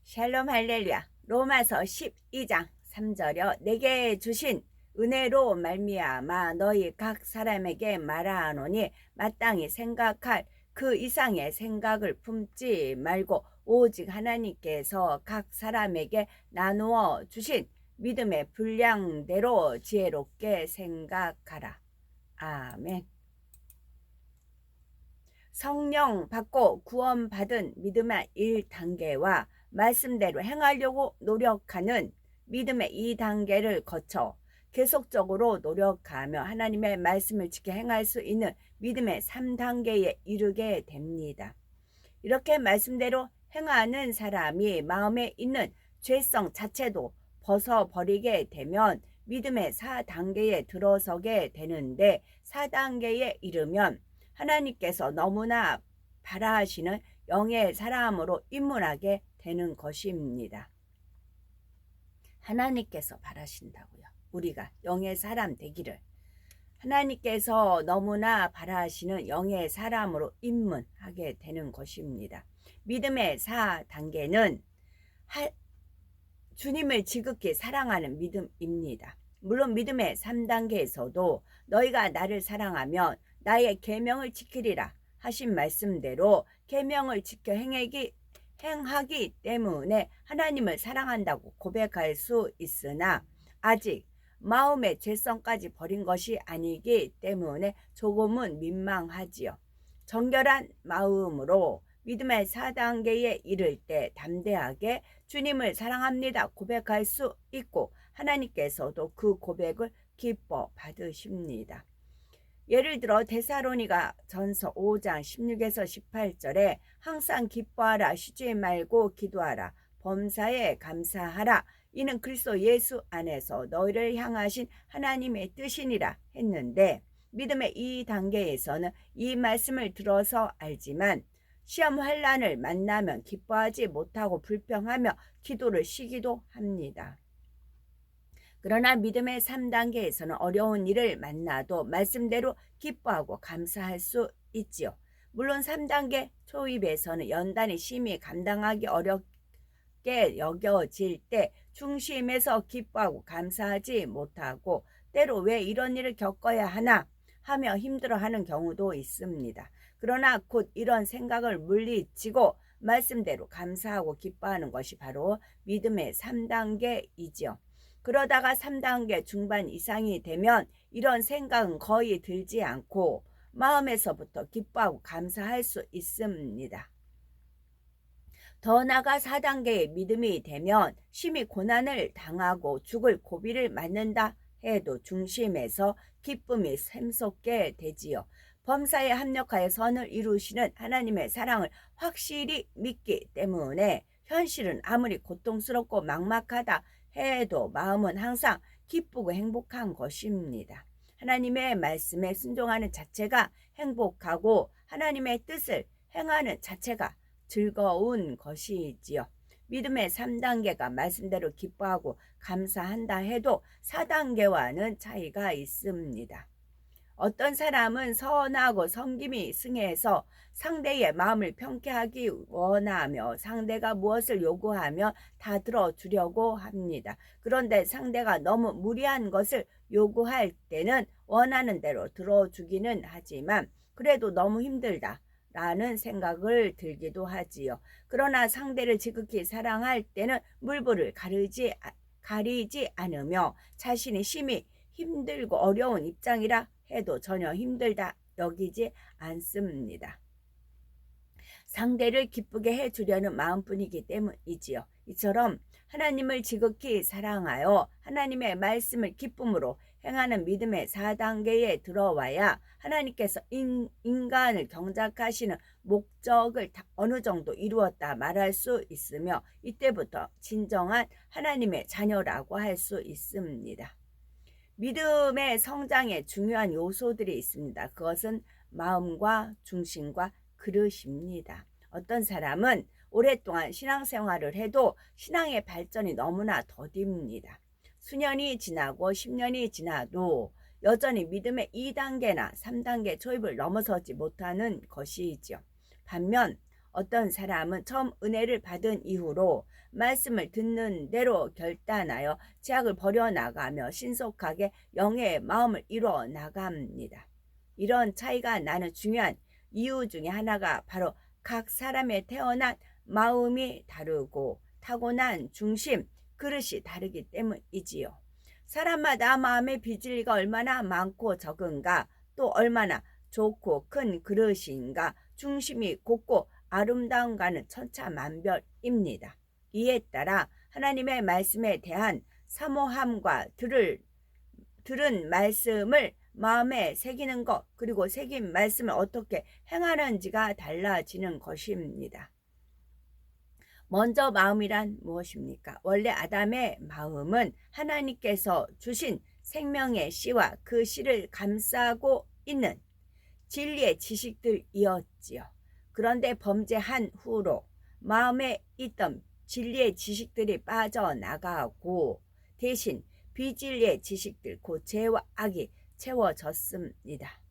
샬롬 할렐루야. 로마서 12장 3절여 내게 주신 은혜로 말미암아 너희 각 사람에게 말하노니 마땅히 생각할 그 이상의 생각을 품지 말고 오직 하나님께서 각 사람에게 나누어 주신 믿음의 분량대로 지혜롭게 생각하라. 아멘. 성령 받고 구원받은 믿음의 1단계와 말씀대로 행하려고 노력하는 믿음의 2단계를 거쳐 계속적으로 노력하며 하나님의 말씀을 지켜 행할 수 있는 믿음의 3단계에 이르게 됩니다. 이렇게 말씀대로 행하는 사람이 마음에 있는 죄성 자체도 벗어버리게 되면 믿음의 4단계에 들어서게 되는데 4단계에 이르면 하나님께서 너무나 바라시는 영의 사람으로 입문하게 되는 것입니다. 하나님께서 바라신다고요. 우리가 영의 사람 되기를. 하나님께서 너무나 바라시는 영의 사람으로 입문하게 되는 것입니다. 믿음의 4단계는 주님을 지극히 사랑하는 믿음입니다. 물론 믿음의 3단계에서도 너희가 나를 사랑하면 나의 계명을 지키리라 하신 말씀대로 계명을 지켜 행하기 때문에 하나님을 사랑한다고 고백할 수 있으나 아직 마음의 죄성까지 버린 것이 아니기 때문에 조금은 민망하지요. 정결한 마음으로 믿음의 4단계에 이를 때 담대하게 주님을 사랑합니다 고백할 수 있고 하나님께서도 그 고백을 기뻐 받으십니다. 예를 들어 데살로니가 전서 5장 16에서 18절에 항상 기뻐하라 쉬지 말고 기도하라 범사에 감사하라 이는 그리스도 예수 안에서 너희를 향하신 하나님의 뜻이니라 했는데 믿음의 2단계에서는 이 말씀을 들어서 알지만 시험 환난을 만나면 기뻐하지 못하고 불평하며 기도를 쉬기도 합니다. 그러나 믿음의 3단계에서는 어려운 일을 만나도 말씀대로 기뻐하고 감사할 수 있지요. 물론 3단계 초입에서는 연단이 심히 감당하기 어렵게 여겨질 때 중심에서 기뻐하고 감사하지 못하고 때로 왜 이런 일을 겪어야 하나 하며 힘들어하는 경우도 있습니다. 그러나 곧 이런 생각을 물리치고 말씀대로 감사하고 기뻐하는 것이 바로 믿음의 3단계이지요. 그러다가 3단계 중반 이상이 되면 이런 생각은 거의 들지 않고 마음에서부터 기뻐하고 감사할 수 있습니다. 더 나아가 4단계의 믿음이 되면 심히 고난을 당하고 죽을 고비를 맞는다 해도 중심에서 기쁨이 샘솟게 되지요. 범사에 합력하여 선을 이루시는 하나님의 사랑을 확실히 믿기 때문에 현실은 아무리 고통스럽고 막막하다 해도 마음은 항상 기쁘고 행복한 것입니다. 하나님의 말씀에 순종하는 자체가 행복하고 하나님의 뜻을 행하는 자체가 즐거운 것이지요. 믿음의 3단계가 말씀대로 기뻐하고 감사한다 해도 4단계와는 차이가 있습니다. 어떤 사람은 선하고 섬김이 승해서 상대의 마음을 편케하기 원하며 상대가 무엇을 요구하며 다 들어주려고 합니다. 그런데 상대가 너무 무리한 것을 요구할 때는 원하는 대로 들어주기는 하지만 그래도 너무 힘들다 라는 생각을 들기도 하지요. 그러나 상대를 지극히 사랑할 때는 물불을 가리지 않으며 자신이 심히 힘들고 어려운 입장이라 해도 전혀 힘들다 여기지 않습니다. 상대를 기쁘게 해주려는 마음뿐이기 때문이지요. 이처럼 하나님을 지극히 사랑하여 하나님의 말씀을 기쁨으로 행하는 믿음의 4단계에 들어와야 하나님께서 인간을 경작하시는 목적을 어느 정도 이루었다 말할 수 있으며 이때부터 진정한 하나님의 자녀라고 할 수 있습니다. 믿음의 성장에 중요한 요소들이 있습니다. 그것은 마음과 중심과 그릇입니다. 어떤 사람은 오랫동안 신앙생활을 해도 신앙의 발전이 너무나 더딥니다. 수년이 지나고 10년이 지나도 여전히 믿음의 2단계나 3단계 초입을 넘어서지 못하는 것이지요. 반면 어떤 사람은 처음 은혜를 받은 이후로 말씀을 듣는 대로 결단하여 죄악을 버려나가며 신속하게 영의 마음을 이루어 나갑니다. 이런 차이가 나는 중요한 이유 중에 하나가 바로 각 사람의 태어난 마음이 다르고 타고난 중심, 그릇이 다르기 때문이지요. 사람마다 마음의 빚을리가 얼마나 많고 적은가, 또 얼마나 좋고 큰 그릇인가, 중심이 곱고 아름다운가는 천차만별입니다. 이에 따라 하나님의 말씀에 대한 사모함과 들은 말씀을 마음에 새기는 것, 그리고 새긴 말씀을 어떻게 행하는지가 달라지는 것입니다. 먼저 마음이란 무엇입니까? 원래 아담의 마음은 하나님께서 주신 생명의 씨와 그 씨를 감싸고 있는 진리의 지식들이었지요. 그런데 범죄한 후로 마음에 있던 진리의 지식들이 빠져나가고 대신 비진리의 지식들, 곧 죄와 악이 채워졌습니다.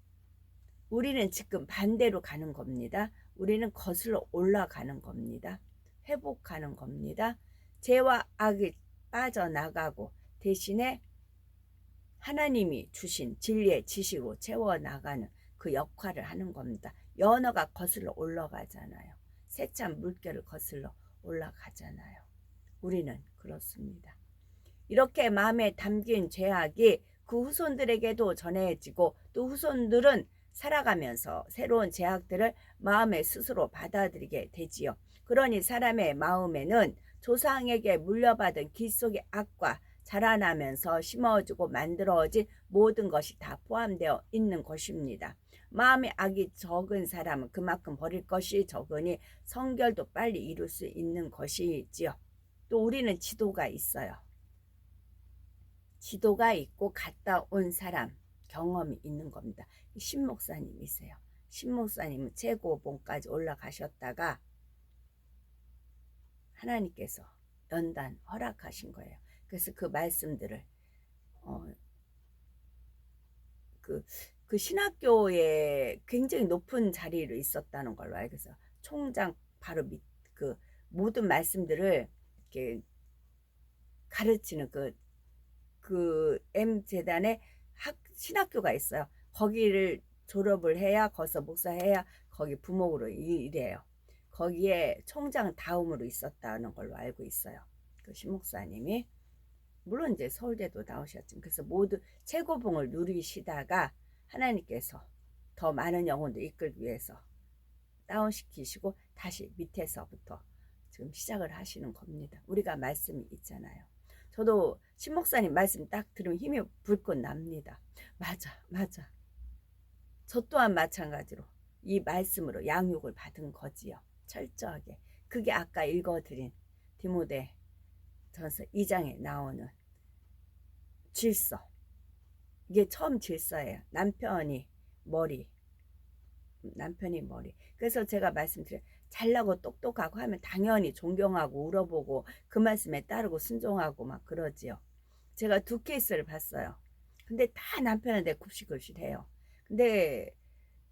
우리는 지금 반대로 가는 겁니다. 우리는 거슬러 올라가는 겁니다. 회복하는 겁니다. 죄와 악이 빠져나가고 대신에 하나님이 주신 진리의 지식으로 채워나가는 그 역할을 하는 겁니다. 연어가 거슬러 올라가잖아요. 세찬 물결을 거슬러 올라가잖아요. 우리는 그렇습니다. 이렇게 마음에 담긴 죄악이 그 후손들에게도 전해지고 또 후손들은 살아가면서 새로운 죄악들을 마음에 스스로 받아들이게 되지요. 그러니 사람의 마음에는 조상에게 물려받은 기 속의 악과 자라나면서 심어지고 만들어진 모든 것이 다 포함되어 있는 것입니다. 마음의 악이 적은 사람은 그만큼 버릴 것이 적으니 성결도 빨리 이룰 수 있는 것이지요. 또 우리는 지도가 있어요. 지도가 있고 갔다 온 사람, 경험이 있는 겁니다. 신목사님이세요. 신목사님은 최고봉까지 올라가셨다가 하나님께서 연단 허락하신 거예요. 그래서 그 말씀들을 그 신학교에 굉장히 높은 자리로 있었다는 걸로 알고 있어요. 총장 바로 밑 그 모든 말씀들을 이렇게 가르치는 그 M재단에 신학교가 있어요. 거기를 졸업을 해야 거기서 목사해야 거기 부목으로 일해요. 거기에 총장 다음으로 있었다는 걸로 알고 있어요. 그 신목사님이 물론 이제 서울대도 나오셨지만 그래서 모두 최고봉을 누리시다가 하나님께서 더 많은 영혼도 이끌기 위해서 다운시키시고 다시 밑에서부터 지금 시작을 하시는 겁니다. 우리가 말씀이 있잖아요. 저도 신목사님 말씀 딱 들으면 힘이 불끈 납니다. 맞아. 저 또한 마찬가지로 이 말씀으로 양육을 받은 거지요. 철저하게. 그게 아까 읽어드린 디모데 전서 2장에 나오는 질서. 이게 처음 질서예요. 남편이 머리. 그래서 제가 말씀드려요. 잘나고 똑똑하고 하면 당연히 존경하고 울어보고 그 말씀에 따르고 순종하고 막 그러지요. 제가 2케이스를 봤어요. 근데 다 남편한테 굽실굽실해요. 근데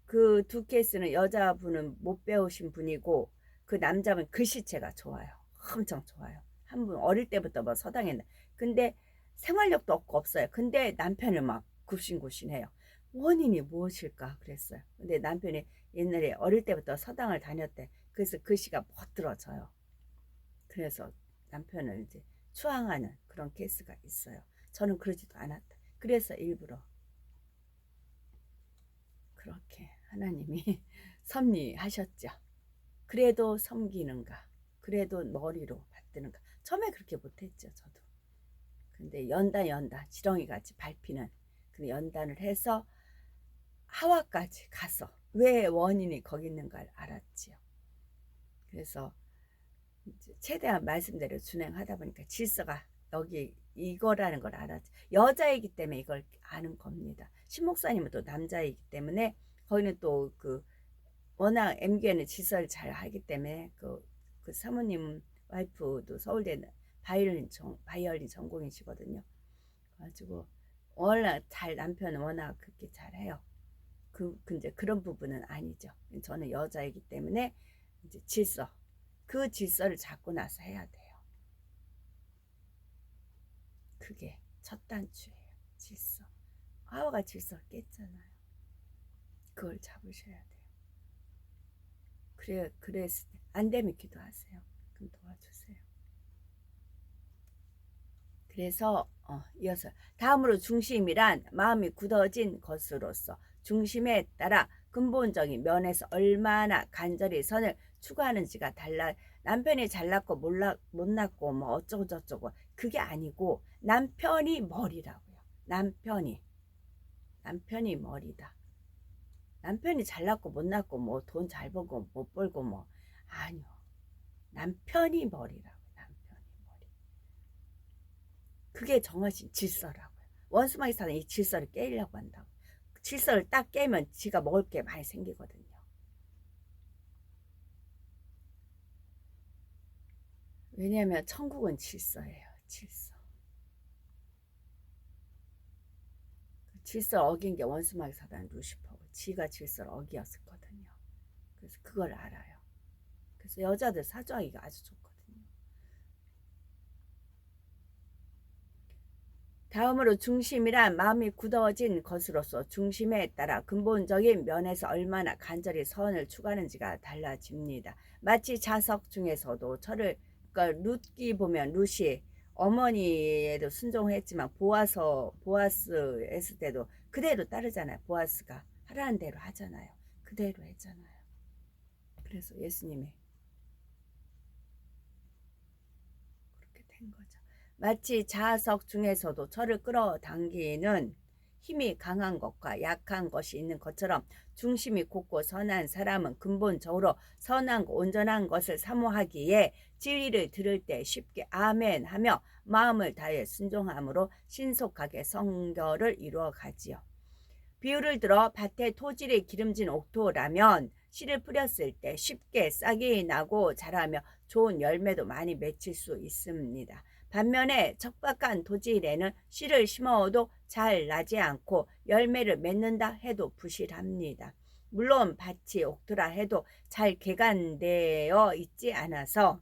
그 2케이스는 여자분은 못 배우신 분이고 그 남자분 글씨체가 좋아요. 엄청 좋아요. 한 분 어릴 때부터 뭐 서당에 근데 생활력도 없고 없어요. 근데 남편을 막 굽신굽신해요. 원인이 무엇일까 그랬어요. 근데 남편이 옛날에 어릴 때부터 서당을 다녔대. 그래서 글씨가 멋들어져요. 그래서 남편을 이제 추앙하는 그런 케이스가 있어요. 저는 그러지도 않았다. 그래서 일부러 그렇게 하나님이 섭리하셨죠. 그래도 섬기는가, 그래도 머리로 받드는가. 처음에 그렇게 못했죠. 저도. 근데 연단 지렁이같이 밟히는 그 연단을 해서 하와까지 가서 왜 원인이 거기 있는가를 알았지요. 그래서 최대한 말씀대로 준행하다 보니까 질서가 여기 이거라는 걸 알았지. 여자이기 때문에 이걸 아는 겁니다. 신목사님은 또 남자이기 때문에 거기는 또 워낙 MG에는 질서를 잘 하기 때문에 그 사모님 와이프도 서울대 바이올린 전공이시거든요. 그래가지고 워낙 남편은 워낙 그렇게 잘해요. 이제 그런 부분은 아니죠. 저는 여자이기 때문에 이제 질서. 그 질서를 잡고 나서 해야 돼요. 그게 첫 단추예요. 질서. 하와가 질서 깼잖아요. 그걸 잡으셔야 돼요. 그랬을 때 안 되면 기도하세요. 그럼 도와주세요. 그래서 이어서 다음으로 중심이란 마음이 굳어진 것으로서 중심에 따라 근본적인 면에서 얼마나 간절히 선을 추구하는지가 달라. 남편이 잘났고 못났고 뭐 어쩌고 저쩌고 그게 아니고 남편이 머리라고요. 남편이 머리다. 남편이 잘났고 못났고 뭐 돈 잘 벌고 못 벌고 뭐 아니요. 남편이 머리라고. 남편이 머리. 그게 정하신 질서라고요. 원수막이 사는 이 질서를 깨려고 한다고. 질서를 딱 깨면 지가 먹을 게 많이 생기거든요. 왜냐하면 천국은 질서예요. 질서. 질서를 어긴 게 원수막이 사단 루시퍼고 지가 질서를 어기었었거든요. 그래서 그걸 알아요. 그래서 여자들 사주하기가 아주 좋거든요. 다음으로 중심이란 마음이 굳어진 것으로서 중심에 따라 근본적인 면에서 얼마나 간절히 선을 추구하는지가 달라집니다. 마치 자석 중에서도 그러니까 룻기 보면 룻이 어머니에도 순종했지만 보아스 했을 때도 그대로 따르잖아요. 보아스가 하라는 대로 하잖아요. 그대로 했잖아요. 그래서 예수님이 그렇게 된 거죠. 마치 자석 중에서도 철을 끌어당기는 힘이 강한 것과 약한 것이 있는 것처럼 중심이 곱고 선한 사람은 근본적으로 선한 온전한 것을 사모하기에 진리를 들을 때 쉽게 아멘 하며 마음을 다해 순종함으로 신속하게 성결을 이루어 가지요. 비유를 들어 밭에 토질이 기름진 옥토라면 씨를 뿌렸을 때 쉽게 싹이 나고 자라며 좋은 열매도 많이 맺힐 수 있습니다. 반면에 척박한 토질에는 씨를 심어도 잘 나지 않고 열매를 맺는다 해도 부실합니다. 물론 밭이 옥토라 해도 잘 개간되어 있지 않아서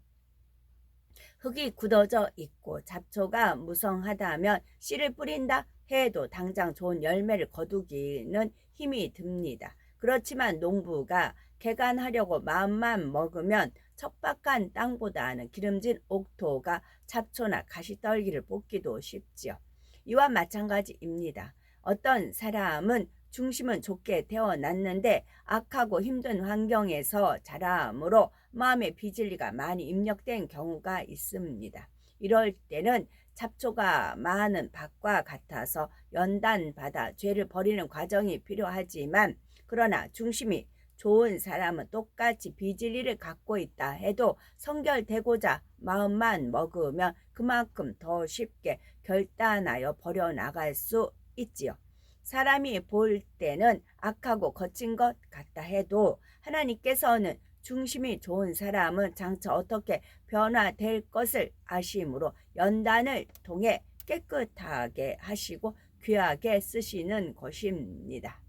흙이 굳어져 있고 잡초가 무성하다면 씨를 뿌린다 해도 당장 좋은 열매를 거두기는 힘이 듭니다. 그렇지만 농부가 개간하려고 마음만 먹으면 척박한 땅보다는 기름진 옥토가 잡초나 가시떨기를 뽑기도 쉽지요. 이와 마찬가지입니다. 어떤 사람은 중심은 좋게 태어났는데 악하고 힘든 환경에서 자라므로 마음의 비진리가 많이 입력된 경우가 있습니다. 이럴 때는 잡초가 많은 밭과 같아서 연단받아 죄를 버리는 과정이 필요하지만 그러나 중심이 좋은 사람은 똑같이 비진리를 갖고 있다 해도 성결되고자 마음만 먹으면 그만큼 더 쉽게 결단하여 버려나갈 수 있지요. 사람이 볼 때는 악하고 거친 것 같다 해도 하나님께서는 중심이 좋은 사람은 장차 어떻게 변화될 것을 아심으로 연단을 통해 깨끗하게 하시고 귀하게 쓰시는 것입니다.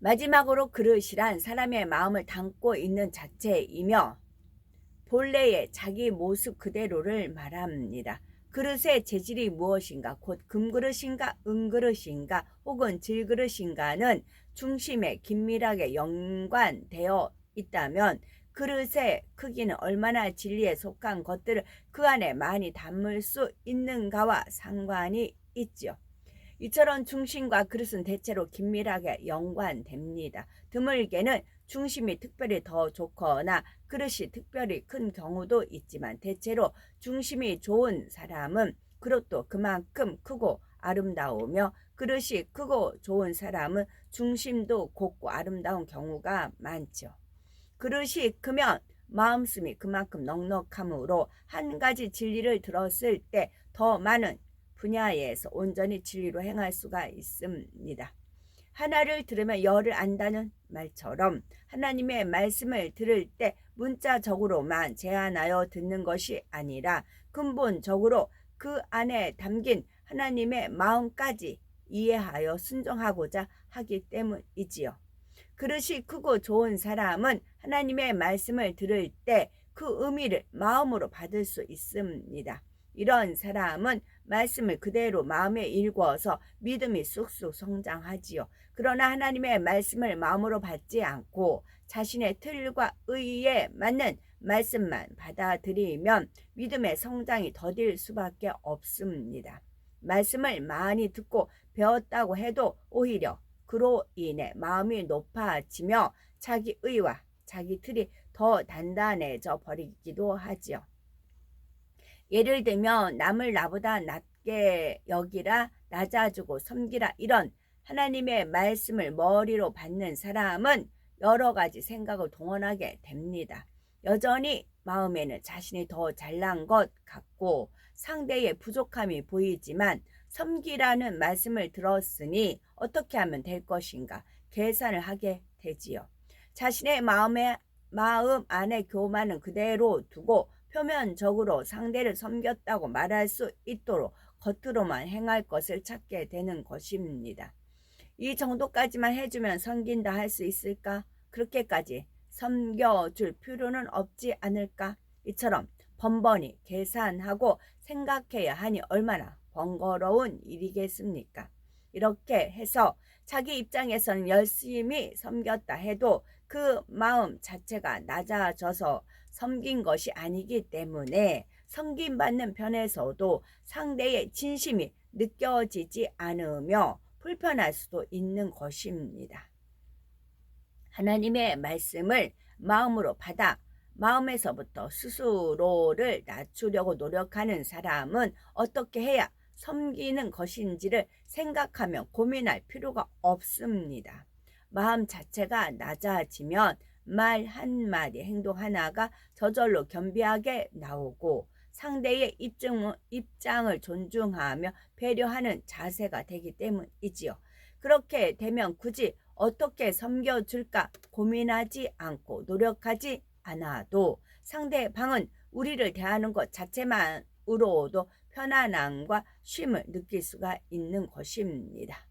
마지막으로 그릇이란 사람의 마음을 담고 있는 자체이며 본래의 자기 모습 그대로를 말합니다. 그릇의 재질이 무엇인가, 곧 금그릇인가 은그릇인가 혹은 질그릇인가는 중심에 긴밀하게 연관되어 있다면 그릇의 크기는 얼마나 진리에 속한 것들을 그 안에 많이 담을 수 있는가와 상관이 있죠. 이처럼 중심과 그릇은 대체로 긴밀하게 연관됩니다. 드물게는 중심이 특별히 더 좋거나 그릇이 특별히 큰 경우도 있지만 대체로 중심이 좋은 사람은 그릇도 그만큼 크고 아름다우며 그릇이 크고 좋은 사람은 중심도 곱고 아름다운 경우가 많죠. 그릇이 크면 마음씀이 그만큼 넉넉하므로 한 가지 진리를 들었을 때 더 많은 분야에서 온전히 진리로 행할 수가 있습니다. 하나를 들으면 열을 안다는 말처럼 하나님의 말씀을 들을 때 문자적으로만 제한하여 듣는 것이 아니라 근본적으로 그 안에 담긴 하나님의 마음까지 이해하여 순종하고자 하기 때문이지요. 그릇이 크고 좋은 사람은 하나님의 말씀을 들을 때 그 의미를 마음으로 받을 수 있습니다. 이런 사람은 말씀을 그대로 마음에 일궈서 믿음이 쑥쑥 성장하지요. 그러나 하나님의 말씀을 마음으로 받지 않고 자신의 틀과 의에 맞는 말씀만 받아들이면 믿음의 성장이 더딜 수밖에 없습니다. 말씀을 많이 듣고 배웠다고 해도 오히려 그로 인해 마음이 높아지며 자기 의와 자기 틀이 더 단단해져 버리기도 하지요. 예를 들면 남을 나보다 낮게 여기라, 낮아주고 섬기라, 이런 하나님의 말씀을 머리로 받는 사람은 여러 가지 생각을 동원하게 됩니다. 여전히 마음에는 자신이 더 잘난 것 같고 상대의 부족함이 보이지만 섬기라는 말씀을 들었으니 어떻게 하면 될 것인가 계산을 하게 되지요. 자신의 마음 안에 교만은 그대로 두고 표면적으로 상대를 섬겼다고 말할 수 있도록 겉으로만 행할 것을 찾게 되는 것입니다. 이 정도까지만 해주면 섬긴다 할 수 있을까? 그렇게까지 섬겨줄 필요는 없지 않을까? 이처럼 번번이 계산하고 생각해야 하니 얼마나 번거로운 일이겠습니까? 이렇게 해서 자기 입장에서는 열심히 섬겼다 해도 그 마음 자체가 낮아져서 섬긴 것이 아니기 때문에 섬김받는 편에서도 상대의 진심이 느껴지지 않으며 불편할 수도 있는 것입니다. 하나님의 말씀을 마음으로 받아 마음에서부터 스스로를 낮추려고 노력하는 사람은 어떻게 해야 섬기는 것인지를 생각하며 고민할 필요가 없습니다. 마음 자체가 낮아지면 말 한마디, 행동 하나가 저절로 겸비하게 나오고 상대의 입장을 존중하며 배려하는 자세가 되기 때문이지요. 그렇게 되면 굳이 어떻게 섬겨줄까 고민하지 않고 노력하지 않아도 상대방은 우리를 대하는 것 자체만으로도 편안함과 쉼을 느낄 수가 있는 것입니다.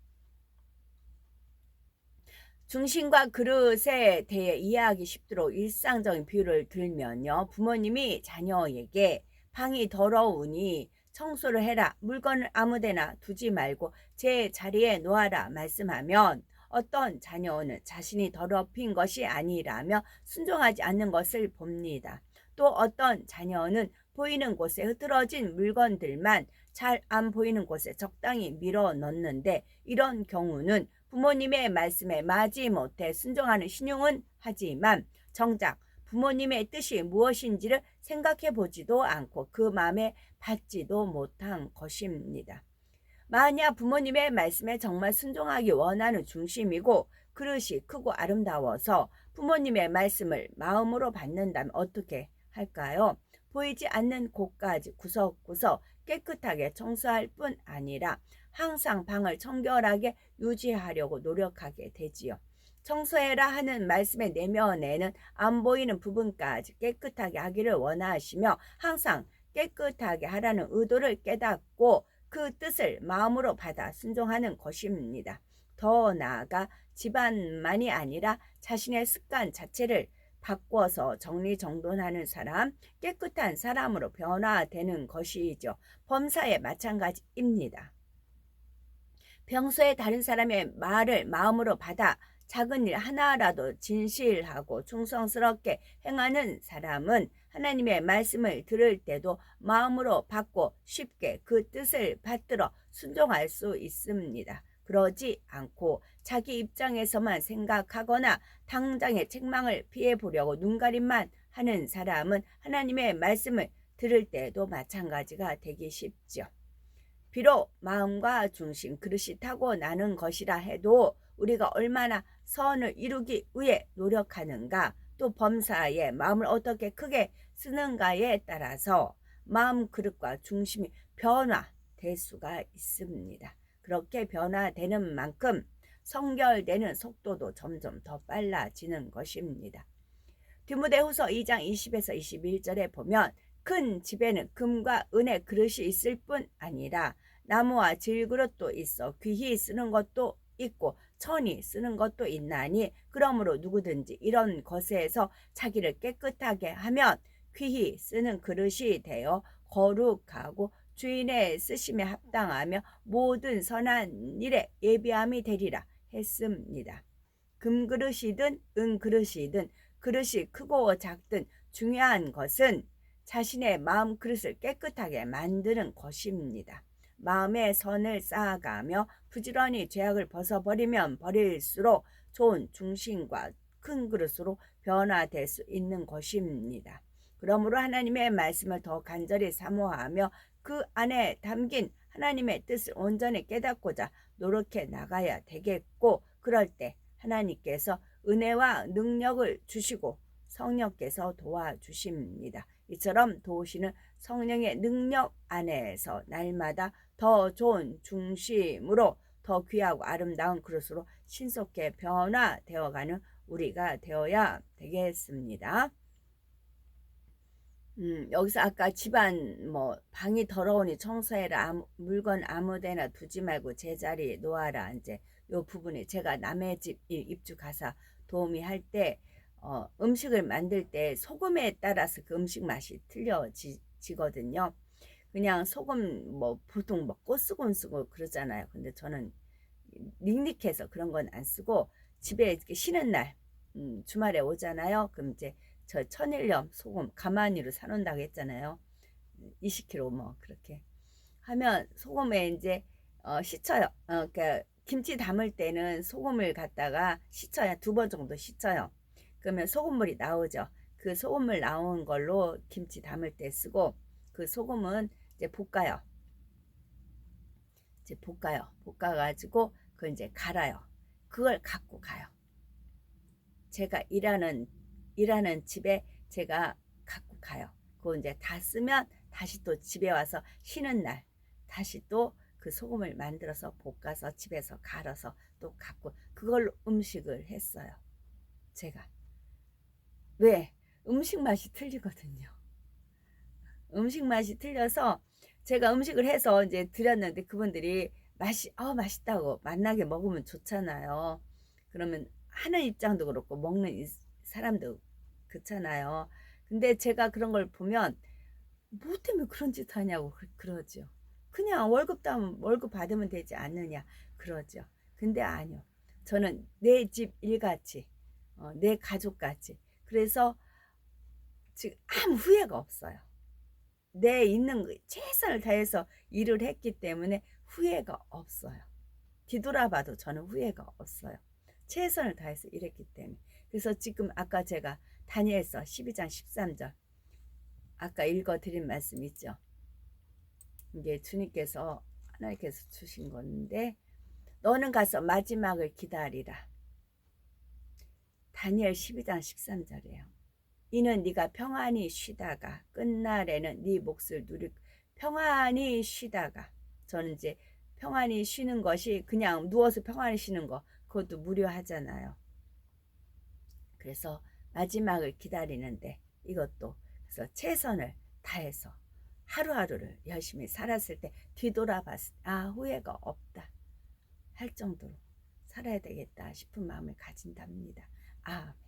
중심과 그릇에 대해 이해하기 쉽도록 일상적인 비유를 들면요. 부모님이 자녀에게 방이 더러우니 청소를 해라, 물건을 아무데나 두지 말고 제 자리에 놓아라 말씀하면 어떤 자녀는 자신이 더럽힌 것이 아니라며 순종하지 않는 것을 봅니다. 또 어떤 자녀는 보이는 곳에 흐트러진 물건들만 잘 안 보이는 곳에 적당히 밀어 넣는데 이런 경우는 부모님의 말씀에 마지못해 순종하는 신용은 하지만 정작 부모님의 뜻이 무엇인지를 생각해 보지도 않고 그 마음에 받지도 못한 것입니다. 만약 부모님의 말씀에 정말 순종하기 원하는 중심이고 그릇이 크고 아름다워서 부모님의 말씀을 마음으로 받는다면 어떻게 할까요? 보이지 않는 곳까지 구석구석 깨끗하게 청소할 뿐 아니라 항상 방을 청결하게 유지하려고 노력하게 되지요. 청소해라 하는 말씀의 내면에는 안 보이는 부분까지 깨끗하게 하기를 원하시며 항상 깨끗하게 하라는 의도를 깨닫고 그 뜻을 마음으로 받아 순종하는 것입니다. 더 나아가 집안만이 아니라 자신의 습관 자체를 바꿔서 정리정돈하는 사람, 깨끗한 사람으로 변화되는 것이죠. 범사에 마찬가지입니다. 평소에 다른 사람의 말을 마음으로 받아 작은 일 하나라도 진실하고 충성스럽게 행하는 사람은 하나님의 말씀을 들을 때도 마음으로 받고 쉽게 그 뜻을 받들어 순종할 수 있습니다. 그러지 않고 자기 입장에서만 생각하거나 당장의 책망을 피해보려고 눈가림만 하는 사람은 하나님의 말씀을 들을 때도 마찬가지가 되기 쉽죠. 비록 마음과 중심, 그릇이 타고나는 것이라 해도 우리가 얼마나 선을 이루기 위해 노력하는가, 또 범사에 마음을 어떻게 크게 쓰는가에 따라서 마음 그릇과 중심이 변화될 수가 있습니다. 그렇게 변화되는 만큼 성결되는 속도도 점점 더 빨라지는 것입니다. 디모데후서 2장 20에서 21절에 보면 큰 집에는 금과 은의 그릇이 있을 뿐 아니라 나무와 질그릇도 있어 귀히 쓰는 것도 있고 천이 쓰는 것도 있나니 그러므로 누구든지 이런 것에서 자기를 깨끗하게 하면 귀히 쓰는 그릇이 되어 거룩하고 주인의 쓰심에 합당하며 모든 선한 일에 예비함이 되리라 했습니다. 금그릇이든 은그릇이든 그릇이 크고 작든 중요한 것은 자신의 마음 그릇을 깨끗하게 만드는 것입니다. 마음의 선을 쌓아가며 부지런히 죄악을 벗어버리면 버릴수록 좋은 중심과 큰 그릇으로 변화될 수 있는 것입니다. 그러므로 하나님의 말씀을 더 간절히 사모하며 그 안에 담긴 하나님의 뜻을 온전히 깨닫고자 노력해 나가야 되겠고, 그럴 때 하나님께서 은혜와 능력을 주시고 성령께서 도와주십니다. 이처럼 도우시는 성령의 능력 안에서 날마다 더 좋은 중심으로 더 귀하고 아름다운 그릇으로 신속히 변화되어가는 우리가 되어야 되겠습니다. 여기서 아까 집안 뭐 방이 더러우니 청소해라, 물건 아무데나 두지 말고 제자리에 놓아라, 이제 요 부분이 제가 남의 집 입주 가서 도우미 할 때 음식을 만들 때 소금에 따라서 그 음식 맛이 틀려지거든요. 그냥 소금 뭐 보통 뭐 꽃수건 쓰고 그러잖아요. 근데 저는 닉닉해서 그런 건 안 쓰고 집에 이렇게 쉬는 날 주말에 오잖아요. 그럼 이제 저 천일염 소금 가마니로 사놓는다고 했잖아요. 20kg 뭐 그렇게 하면 소금에 이제 씻어요. 그러니까 김치 담을 때는 소금을 갖다가 씻어야 2번 정도 씻어요. 그러면 소금물이 나오죠. 그 소금물 나온 걸로 김치 담을 때 쓰고, 그 소금은 이제 볶아요. 이제 볶아가지고 그걸 이제 갈아요. 그걸 갖고 가요. 제가 일하는 집에 제가 갖고 가요. 그거 이제 다 쓰면 다시 또 집에 와서 쉬는 날 다시 또 그 소금을 만들어서 볶아서 집에서 갈아서 또 갖고 그걸로 음식을 했어요. 제가. 왜? 음식 맛이 틀리거든요. 음식 맛이 틀려서 제가 음식을 해서 이제 드렸는데 그분들이 맛있다고 맛나게 먹으면 좋잖아요. 그러면 하는 입장도 그렇고 먹는 사람도 그렇잖아요. 근데 제가 그런 걸 보면 뭐 때문에 그런 짓 하냐고 그러죠. 그냥 월급 받으면 되지 않느냐 그러죠. 근데 아니요. 저는 내 집 일같이 내 가족같이, 그래서 지금 아무 후회가 없어요. 내 있는 최선을 다해서 일을 했기 때문에 후회가 없어요. 뒤돌아봐도 저는 후회가 없어요. 최선을 다해서 일했기 때문에. 그래서 지금 아까 제가 다니엘서 12장 13절 아까 읽어드린 말씀 있죠. 이게 주님께서 하나님께서 주신 건데, 너는 가서 마지막을 기다리라. 다니엘 12장 13절이에요. 이는 네가 평안히 쉬다가 끝날에는 네 몫을 누릴. 평안히 쉬다가, 저는 이제 평안히 쉬는 것이 그냥 누워서 평안히 쉬는 거 그것도 무료하잖아요. 그래서 마지막을 기다리는데 이것도 그래서 최선을 다해서 하루하루를 열심히 살았을 때 뒤돌아봤을 때 후회가 없다 할 정도로 살아야 되겠다 싶은 마음을 가진답니다. 아멘.